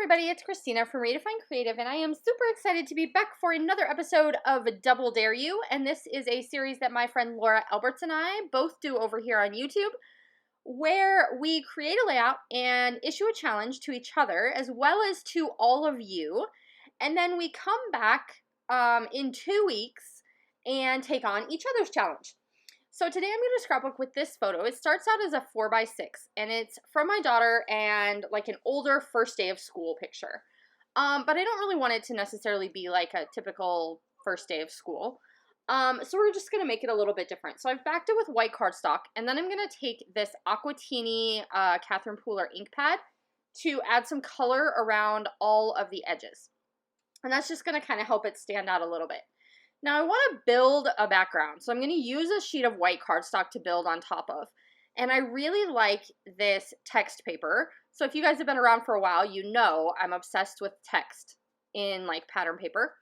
everybody, it's Khristina from Redefine Creative, and I am super excited to be back for another episode of Double Dare You, and this is a series that my friend Laura Alberts and I both do over here on YouTube, where we create a layout and issue a challenge to each other, as well as to all of you, and then we come back in 2 weeks and take on each other's challenge. So today I'm going to scrapbook with this photo. It starts out as a 4x6, and it's from my daughter and like an older first day of school picture. But I don't really want it to necessarily be like a typical first day of school. So we're just going to make it a little bit different. So I've backed it with white cardstock, and then I'm going to take this Aquatini Catherine Pooler ink pad to add some color around all of the edges. And that's just going to kind of help it stand out a little bit. Now I want to build a background, so I'm going to use a sheet of white cardstock to build on top of. And I really like this text paper. So if you guys have been around for a while, you know I'm obsessed with text in like pattern paper.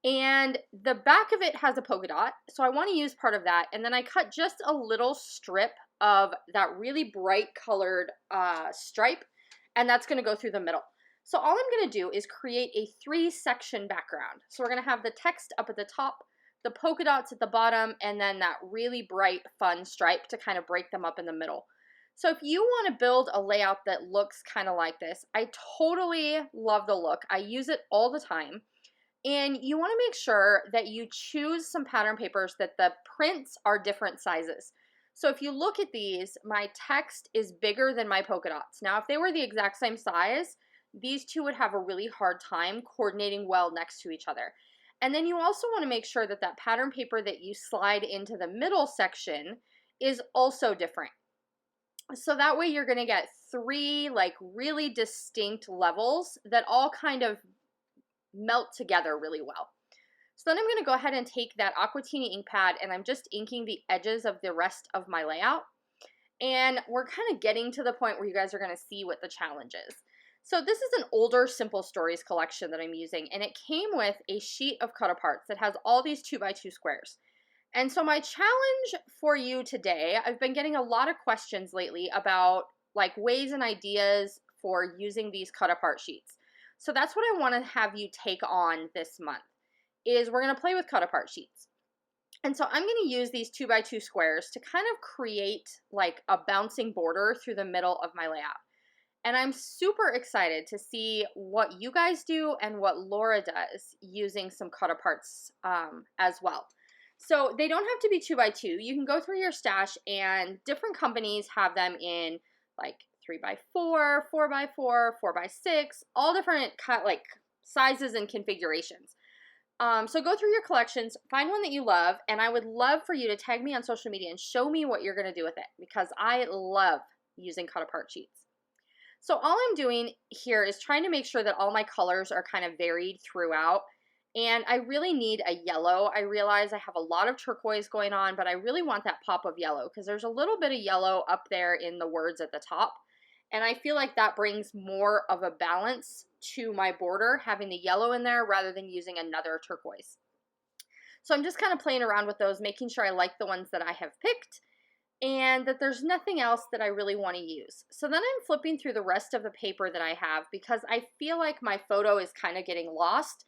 And the back of it has a polka dot, so I want to use part of that. And then I cut just a little strip of that really bright colored stripe, and that's going to go through the middle. So all I'm going to do is create a 3-section background. So we're going to have the text up at the top, the polka dots at the bottom, and then that really bright, fun stripe to kind of break them up in the middle. So if you want to build a layout that looks kind of like this, I totally love the look. I use it all the time. And you want to make sure that you choose some pattern papers that the prints are different sizes. So if you look at these, my text is bigger than my polka dots. Now, if they were the exact same size, these two would have a really hard time coordinating well next to each other. And then you also want to make sure that that pattern paper that you slide into the middle section is also different. So that way you're going to get 3 like really distinct levels that all kind of melt together really well. So then I'm going to go ahead and take that Aquatini ink pad, and I'm just inking the edges of the rest of my layout. And we're kind of getting to the point where you guys are going to see what the challenge is. So this is an older Simple Stories collection that I'm using, and it came with a sheet of cut aparts that has all these 2x2 squares. And so my challenge for you today, I've been getting a lot of questions lately about like ways and ideas for using these cut apart sheets. So that's what I want to have you take on this month, is we're going to play with cut apart sheets. And so I'm going to use these 2x2 squares to kind of create like a bouncing border through the middle of my layout. And I'm super excited to see what you guys do and what Laura does using some cut aparts as well. So they don't have to be 2x2. You can go through your stash, and different companies have them in like 3x4, 4x4, 4x6, all different like sizes and configurations. So go through your collections, find one that you love, and I would love for you to tag me on social media and show me what you're going to do with it, because I love using cut apart sheets. So all I'm doing here is trying to make sure that all my colors are kind of varied throughout. And I really need a yellow. I realize I have a lot of turquoise going on, but I really want that pop of yellow because there's a little bit of yellow up there in the words at the top. And I feel like that brings more of a balance to my border, having the yellow in there rather than using another turquoise. So I'm just kind of playing around with those, making sure I like the ones that I have picked, and that there's nothing else that I really want to use. So then I'm flipping through the rest of the paper that I have because I feel like my photo is kind of getting lost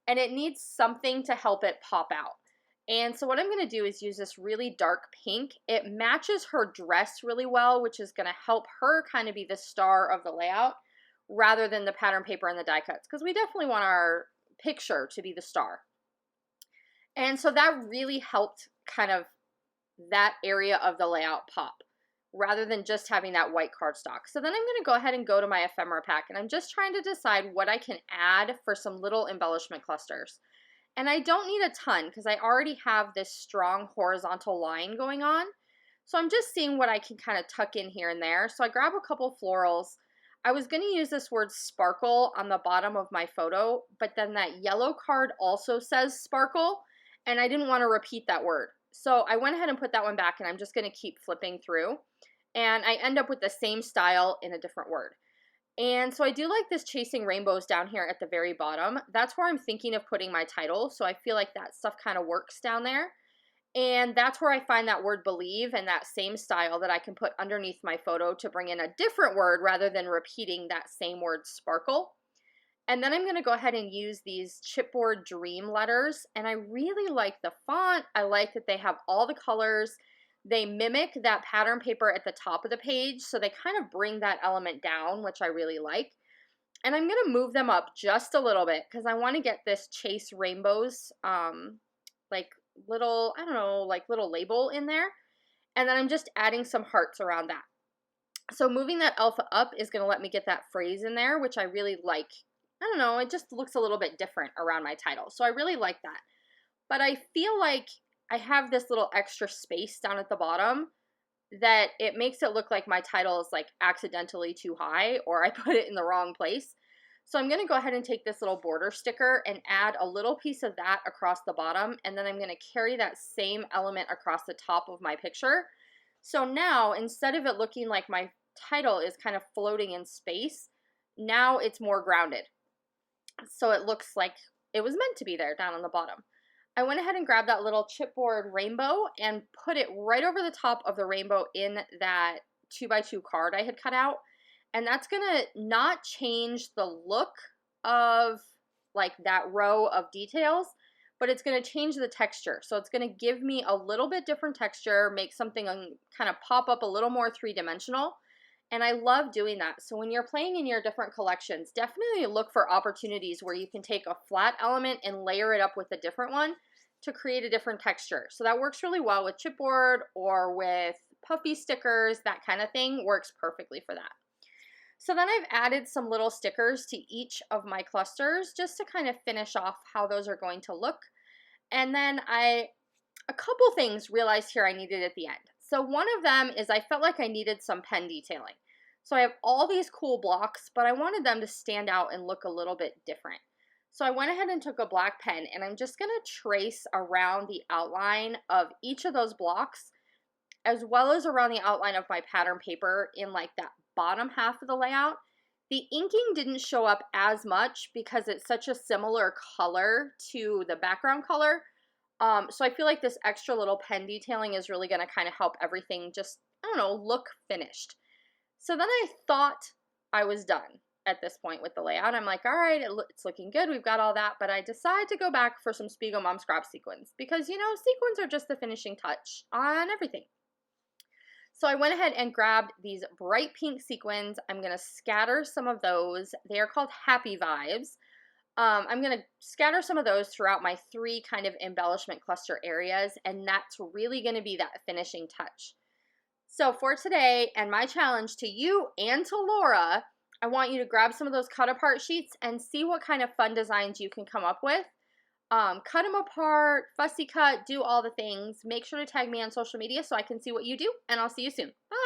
and it needs something to help it pop out. And so what I'm going to do is use this really dark pink. It matches her dress really well, which is going to help her kind of be the star of the layout rather than the pattern paper and the die cuts, because we definitely want our picture to be the star. And so that really helped kind of that area of the layout pop rather than just having that white cardstock. So then I'm going to go ahead and go to my ephemera pack, and I'm just trying to decide what I can add for some little embellishment clusters. And I don't need a ton because I already have this strong horizontal line going on. So I'm just seeing what I can kind of tuck in here and there. So I grab a couple florals. I was going to use this word sparkle on the bottom of my photo, but then that yellow card also says sparkle, and I didn't want to repeat that word. So I went ahead and put that one back, and I'm just going to keep flipping through. And I end up with the same style in a different word. And so I do like this Chasing Rainbows down here at the very bottom. That's where I'm thinking of putting my title. So I feel like that stuff kind of works down there. And that's where I find that word believe and that same style that I can put underneath my photo to bring in a different word rather than repeating that same word sparkle. And then I'm going to go ahead and use these chipboard dream letters. And I really like the font. I like that they have all the colors. They mimic that pattern paper at the top of the page. So they kind of bring that element down, which I really like. And I'm going to move them up just a little bit because I want to get this Chase Rainbows, like little, I don't know, like little label in there. And then I'm just adding some hearts around that. So moving that alpha up is going to let me get that phrase in there, which I really like. I don't know, it just looks a little bit different around my title. So I really like that. But I feel like I have this little extra space down at the bottom that it makes it look like my title is like accidentally too high or I put it in the wrong place. So I'm going to go ahead and take this little border sticker and add a little piece of that across the bottom. And then I'm going to carry that same element across the top of my picture. So now instead of it looking like my title is kind of floating in space, now it's more grounded. So it looks like it was meant to be there down on the bottom. I went ahead and grabbed that little chipboard rainbow and put it right over the top of the rainbow in that 2x2 card I had cut out. And that's gonna not change the look of like that row of details, but it's gonna change the texture. So it's gonna give me a little bit different texture, make something kind of pop up a little more three-dimensional. And I love doing that. So when you're playing in your different collections, definitely look for opportunities where you can take a flat element and layer it up with a different one to create a different texture. So that works really well with chipboard or with puffy stickers, that kind of thing works perfectly for that. So then I've added some little stickers to each of my clusters just to kind of finish off how those are going to look. And then a couple things realized here I needed at the end. So one of them is I felt like I needed some pen detailing. So I have all these cool blocks, but I wanted them to stand out and look a little bit different. So I went ahead and took a black pen and I'm just going to trace around the outline of each of those blocks as well as around the outline of my pattern paper in like that bottom half of the layout. The inking didn't show up as much because it's such a similar color to the background color. So I feel like this extra little pen detailing is really going to kind of help everything just, I don't know, look finished. So then I thought I was done at this point with the layout. I'm like, all right, it's looking good. We've got all that. But I decided to go back for some Spiegel Mom Scrap sequins because, you know, sequins are just the finishing touch on everything. So I went ahead and grabbed these bright pink sequins. I'm going to scatter some of those. They are called Happy Vibes. I'm going to scatter some of those throughout my 3 kind of embellishment cluster areas, and that's really going to be that finishing touch. So for today and my challenge to you and to Laura, I want you to grab some of those cut apart sheets and see what kind of fun designs you can come up with. Cut them apart, fussy cut, do all the things. Make sure to tag me on social media so I can see what you do, and I'll see you soon. Bye!